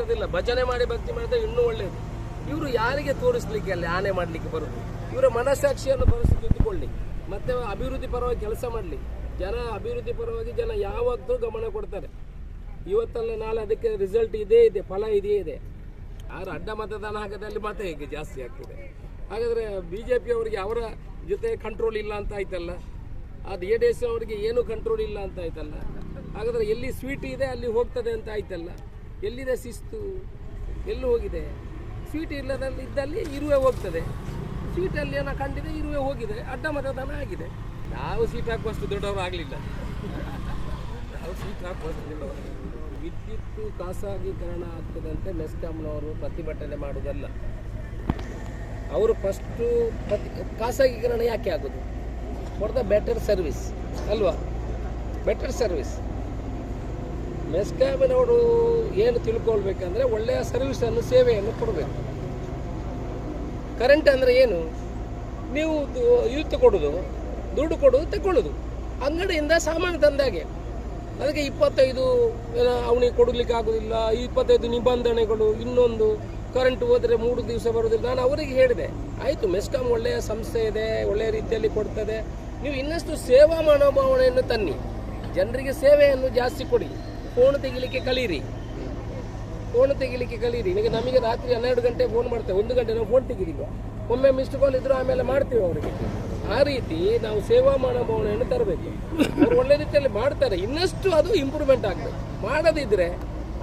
ಮಾಡೋದಿಲ್ಲ, ಭಜನೆ ಮಾಡಿ ಭಕ್ತಿ ಮಾಡಿದ್ರೆ ಇನ್ನೂ ಒಳ್ಳೆಯದು. ಇವರು ಯಾರಿಗೆ ತೋರಿಸ್ಲಿಕ್ಕೆ ಅಲ್ಲಿ ಆನೆ ಮಾಡಲಿಕ್ಕೆ ಬರುದು? ಇವರ ಮನಸ್ಸಾಕ್ಷಿಯನ್ನು ಪರಿಸ್ಥಿತಿಕೊಳ್ಳಿ, ಮತ್ತೆ ಅಭಿವೃದ್ಧಿ ಪರವಾಗಿ ಕೆಲಸ ಮಾಡಲಿ. ಜನ ಅಭಿವೃದ್ಧಿ ಪರವಾಗಿ ಜನ ಯಾವತ್ತೂ ಗಮನ ಕೊಡ್ತಾರೆ. ಇವತ್ತಲ್ಲ ನಾಳೆ ಅದಕ್ಕೆ ರಿಸಲ್ಟ್ ಇದೇ ಇದೆ, ಫಲ ಇದೇ ಇದೆ. ಆದ್ರೆ ಅಡ್ಡ ಮತದಾನ ಹಾಕೋದ್ರಲ್ಲಿ ಮತ ಹೇಗೆ ಜಾಸ್ತಿ ಆಗ್ತದೆ? ಹಾಗಾದರೆ BJP ಅವರಿಗೆ ಅವರ ಜೊತೆ ಕಂಟ್ರೋಲ್ ಇಲ್ಲ ಅಂತ ಆಯ್ತಲ್ಲ, ಅದು ADS ಅವರಿಗೆ ಏನು ಕಂಟ್ರೋಲ್ ಇಲ್ಲ ಅಂತ ಆಯ್ತಲ್ಲ. ಹಾಗಾದರೆ ಎಲ್ಲಿ ಸ್ವೀಟ್ ಇದೆ ಅಲ್ಲಿ ಹೋಗ್ತದೆ ಅಂತ ಆಯ್ತಲ್ಲ. ಎಲ್ಲಿದೆ ಶಿಸ್ತು? ಎಲ್ಲಿ ಹೋಗಿದೆ? ಸ್ವೀಟ್ ಇದ್ದಲ್ಲಿ ಇರುವೆ ಹೋಗ್ತದೆ, ಸ್ವೀಟಲ್ಲಿ ಏನೋ ಕಂಡಿದೆ ಇರುವೆ ಹೋಗಿದೆ, ಅಡ್ಡ ಮತದಾನ ಆಗಿದೆ. ನಾವು ಸೀಟ್ ಹಾಕುವಷ್ಟು ದೊಡ್ಡವರು ಆಗಲಿಲ್ಲ, ನಾವು ಸೀಟ್ ಹಾಕುವಷ್ಟು ದೊಡ್ಡವರು. ವಿದ್ಯುತ್ ಖಾಸಗೀಕರಣ ಆಗ್ತದಂತೆ ಮೆಸ್ಕಾಂನವರು ಪ್ರತಿಭಟನೆ ಮಾಡುವುದಲ್ಲ. ಅವರು ಫಸ್ಟು ಖಾಸಗೀಕರಣ ಯಾಕೆ ಆಗೋದು? ಫಾರ್ ದ ಬೆಟರ್ ಸರ್ವಿಸ್ ಅಲ್ವಾ? Better service. ಮೆಸ್ಕಾಂನವರು ಏನು ತಿಳ್ಕೊಳ್ಬೇಕಂದ್ರೆ ಒಳ್ಳೆಯ ಸರ್ವಿಸನ್ನು, ಸೇವೆಯನ್ನು ಕೊಡಬೇಕು. ಕರೆಂಟ್ ಅಂದರೆ ಏನು? ನೀವು ಇದು ಕೊಡೋದು, ದುಡ್ಡು ಕೊಡೋದು, ತಗೊಳ್ಳೋದು. ಅಂಗಡಿಯಿಂದ ಸಾಮಾನು ತಂದಾಗೆ ಅದಕ್ಕೆ 25 ಅವನಿಗೆ ಕೊಡಲಿಕ್ಕೆ ಆಗೋದಿಲ್ಲ, 25 ನಿಬಂಧನೆಗಳು, ಇನ್ನೊಂದು ಕರೆಂಟ್ ಹೋದರೆ 3 ದಿವಸ ಬರೋದಿಲ್ಲ. ನಾನು ಅವರಿಗೆ ಹೇಳಿದೆ, ಆಯಿತು ಮೆಸ್ಕಾಂ ಒಳ್ಳೆಯ ಸಂಸ್ಥೆ ಇದೆ, ಒಳ್ಳೆಯ ರೀತಿಯಲ್ಲಿ ಕೊಡ್ತದೆ, ನೀವು ಇನ್ನಷ್ಟು ಸೇವಾ ಮನೋಭಾವನೆಯನ್ನು ತನ್ನಿ, ಜನರಿಗೆ ಸೇವೆಯನ್ನು ಜಾಸ್ತಿ ಕೊಡಿ. ಫೋನ್ ತೆಗಿಲಿಕ್ಕೆ ಕಲೀರಿ, ಫೋನ್ ತೆಗಿಲಿಕ್ಕೆ ಕಲೀರಿ. ಈಗ ನಮಗೆ ರಾತ್ರಿ 12 ಗಂಟೆ ಫೋನ್ ಮಾಡ್ತೇವೆ, 1 ಗಂಟೆ ನಾವು ಫೋನ್ ತೆಗಿಲಿಲ್ಲ, ಒಮ್ಮೆ ಮಿಸ್ಡ್ ಕಾಲ್ ಇದ್ದರೂ ಆಮೇಲೆ ಮಾಡ್ತೀವಿ ಅವರಿಗೆ. ಆ ರೀತಿ ನಾವು ಸೇವಾ ಮನೋಭಾವನೆಯನ್ನು ತರಬೇಕು. ಅವರು ಒಳ್ಳೆ ರೀತಿಯಲ್ಲಿ ಮಾಡ್ತಾರೆ, ಇನ್ನಷ್ಟು ಅದು ಇಂಪ್ರೂವ್ಮೆಂಟ್ ಆಗಬೇಕು. ಮಾಡದಿದ್ದರೆ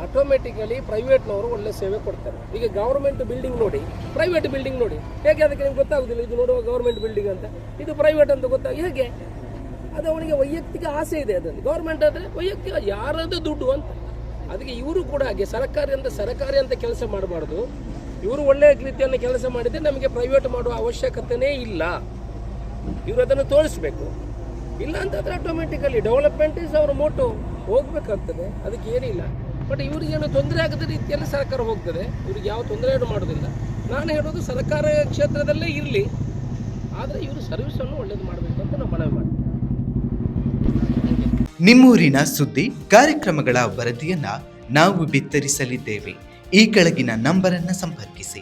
ಆಟೋಮೆಟಿಕಲಿ ಪ್ರೈವೇಟ್ನವರು ಒಳ್ಳೆ ಸೇವೆ ಕೊಡ್ತಾರೆ. ಈಗ ಗೌರ್ಮೆಂಟ್ ಬಿಲ್ಡಿಂಗ್ ನೋಡಿ, ಪ್ರೈವೇಟ್ ಬಿಲ್ಡಿಂಗ್ ನೋಡಿ, ಹೇಗೆ ಅದಕ್ಕೆ ನಿಮ್ಗೆ ಗೊತ್ತಾಗೋದಿಲ್ಲ ಇದು ನೋಡುವ ಗೌರ್ಮೆಂಟ್ ಬಿಲ್ಡಿಂಗ್ ಅಂತ, ಇದು ಪ್ರೈವೇಟ್ ಅಂತ ಗೊತ್ತಾಗ ಹೇಗೆ? ಅದು ಅವನಿಗೆ ವೈಯಕ್ತಿಕ ಆಸೆ ಇದೆ. ಅದನ್ನು ಗೌರ್ಮೆಂಟ್ ಆದರೆ ವೈಯಕ್ತಿಕ ಯಾರದು ದುಡ್ಡು ಅಂತ. ಅದಕ್ಕೆ ಇವರು ಕೂಡ ಹಾಗೆ ಸರಕಾರಿ ಅಂತ ಕೆಲಸ ಮಾಡಬಾರ್ದು. ಇವರು ಒಳ್ಳೆಯ ರೀತಿಯನ್ನು ಕೆಲಸ ಮಾಡಿದರೆ ನಮಗೆ ಪ್ರೈವೇಟ್ ಮಾಡುವ ಅವಶ್ಯಕತೆಯೇ ಇಲ್ಲ. ಇವರು ಅದನ್ನು ತೋರಿಸ್ಬೇಕು. ಇಲ್ಲ ಅಂತಂದರೆ ಆಟೋಮೆಟಿಕಲಿ ಡೆವಲಪ್ಮೆಂಟ್ ಇಸ್ ಅವರ ಮೋಟೋ, ಹೋಗ್ಬೇಕಾಗ್ತದೆ, ಅದಕ್ಕೆ ಏನಿಲ್ಲ. ಬಟ್ ಇವರಿಗೇನು ತೊಂದರೆ ಆಗದ ರೀತಿಯಲ್ಲಿ ಸರ್ಕಾರ ಹೋಗ್ತದೆ, ಇವ್ರಿಗೆ ಯಾವ ತೊಂದರೆಯನ್ನು ಮಾಡೋದಿಲ್ಲ. ನಾನು ಹೇಳೋದು ಸರ್ಕಾರ ಕ್ಷೇತ್ರದಲ್ಲೇ ಇರಲಿ, ಆದರೆ ಇವರು ಸರ್ವಿಸನ್ನು ಒಳ್ಳೇದು ಮಾಡಬೇಕು ಅಂತ ನಾವು ಮನವಿ ಮಾಡ್ತೀವಿ. ನಿಮ್ಮೂರಿನ ಸುದ್ದಿ ಕಾರ್ಯಕ್ರಮಗಳ ವರದಿಯನ್ನ ನಾವು ಬಿತ್ತರಿಸಲಿದ್ದೇವೆ. ಈ ಕೆಳಗಿನ ನಂಬರನ್ನು ಸಂಪರ್ಕಿಸಿ.